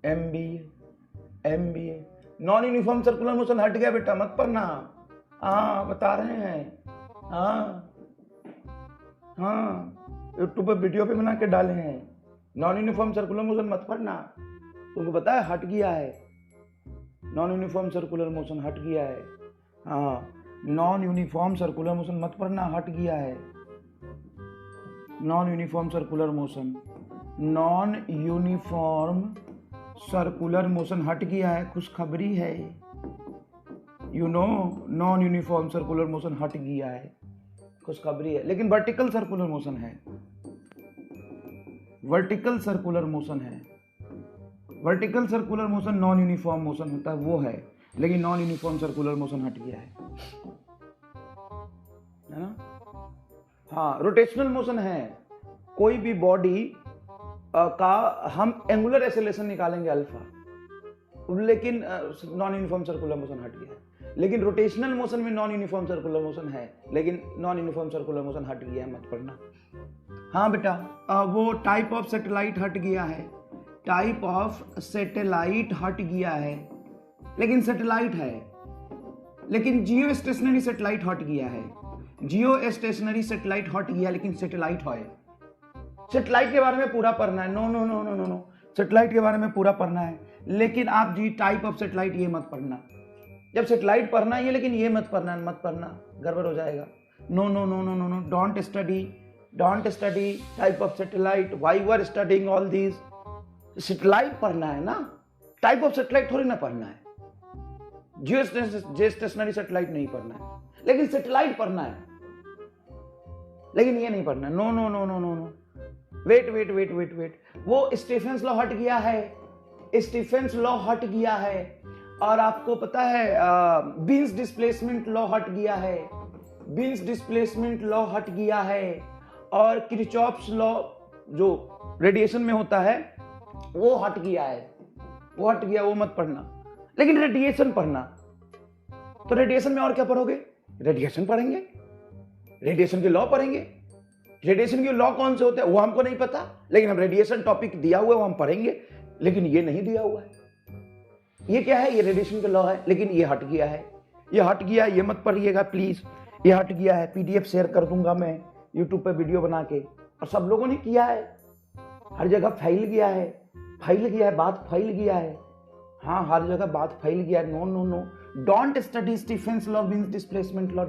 MB non uniform circular motion हट गया बेटा, मत पढ़ना। हाँ बता रहे हैं, हाँ यूट्यूब पे वीडियो पे बना के डाले हैं। नॉन यूनिफॉर्म सर्कुलर मोशन मत पढ़ना, तुमको पता है हट गया है। नॉन यूनिफॉर्म सर्कुलर मोशन हट गया है। हाँ नॉन यूनिफॉर्म सर्कुलर मोशन मत पढ़ना, हट गया है। Non uniform circular motion, non uniform circular motion हट गया है, खुशखबरी है। You know non uniform circular motion हट गया है, खुशखबरी है। लेकिन वर्टिकल सर्कुलर मोशन है, वर्टिकल सर्कुलर मोशन है। Vertical circular motion non uniform motion होता है, वो है। लेकिन नॉन यूनिफॉर्म सर्कुलर मोशन हट गया है ना। हाँ रोटेशनल मोशन है, कोई भी बॉडी का हम एंगुलर एक्सेलरेशन निकालेंगे अल्फा, लेकिन नॉन यूनिफॉर्म सर्कुलर मोशन हट गया है। लेकिन रोटेशनल मोशन में नॉन यूनिफॉर्म सर्कुलर मोशन है, लेकिन नॉन यूनिफॉर्म सर्कुलर मोशन हट गया है, मत पढ़ना। हाँ बेटा वो टाइप ऑफ सैटेलाइट हट गया है, टाइप ऑफ सैटेलाइट हट गया है। लेकिन सैटेलाइट है, लेकिन जियो स्टेशनरी सैटेलाइट हट गया है। जियो स्टेशनरी सैटेलाइट हट गया, लेकिन सैटेलाइट है। सैटेलाइट के बारे में पूरा पढ़ना है। No no no no no no, satellite के बारे में पूरा पढ़ना है, लेकिन आप जी टाइप ऑफ सैटेलाइट ये मत पढ़ना। जब सैटेलाइट पढ़ना है लेकिन ये मत पढ़ना, मत पढ़ना, गड़बड़ हो जाएगा। No no no no no no, don't study type of satellite, why you are studying all this. Satellite पढ़ना है ना, टाइप ऑफ सैटेलाइट थोड़ी ना पढ़ना है। जियो स्टेशनरी सैटेलाइट नहीं पढ़ना है, लेकिन सैटेलाइट पढ़ना है, लेकिन ये नहीं पढ़ना। No no no no no no, wait, वो स्टीफेंस लॉ हट गया है, स्टीफेंस लॉ हट गया है। और आपको पता है बीन्स डिस्प्लेसमेंट लॉ हट गया है, बीन्स डिस्प्लेसमेंट लॉ हट गया है। और किरचॉफ्स लॉ जो रेडिएशन में होता है वो हट गया है, वो हट गया, वो मत पढ़ना। लेकिन रेडिएशन पढ़ना। तो रेडिएशन में और क्या पढ़ोगे? रेडिएशन पढ़ेंगे, रेडिएशन के लॉ पढ़ेंगे। रेडिएशन के लॉ कौन से होते हैं वो हमको नहीं पता, लेकिन हम रेडिएशन टॉपिक दिया हुआ है वो हम पढ़ेंगे। लेकिन ये नहीं दिया हुआ है, ये क्या है? ये रेडिएशन के लॉ है, लेकिन ये हट गया है, ये हट गया है, ये मत पढ़िएगा प्लीज। ये हट गया है, पीडीएफ शेयर कर दूंगा मैं यूट्यूब पे वीडियो बना के, और सब लोगों ने किया है, हर जगह फैल गया है, बात फैल गया है। हाँ हर जगह बात फैल गया है। No no no, don't study Stefan's law, Wien's displacement law.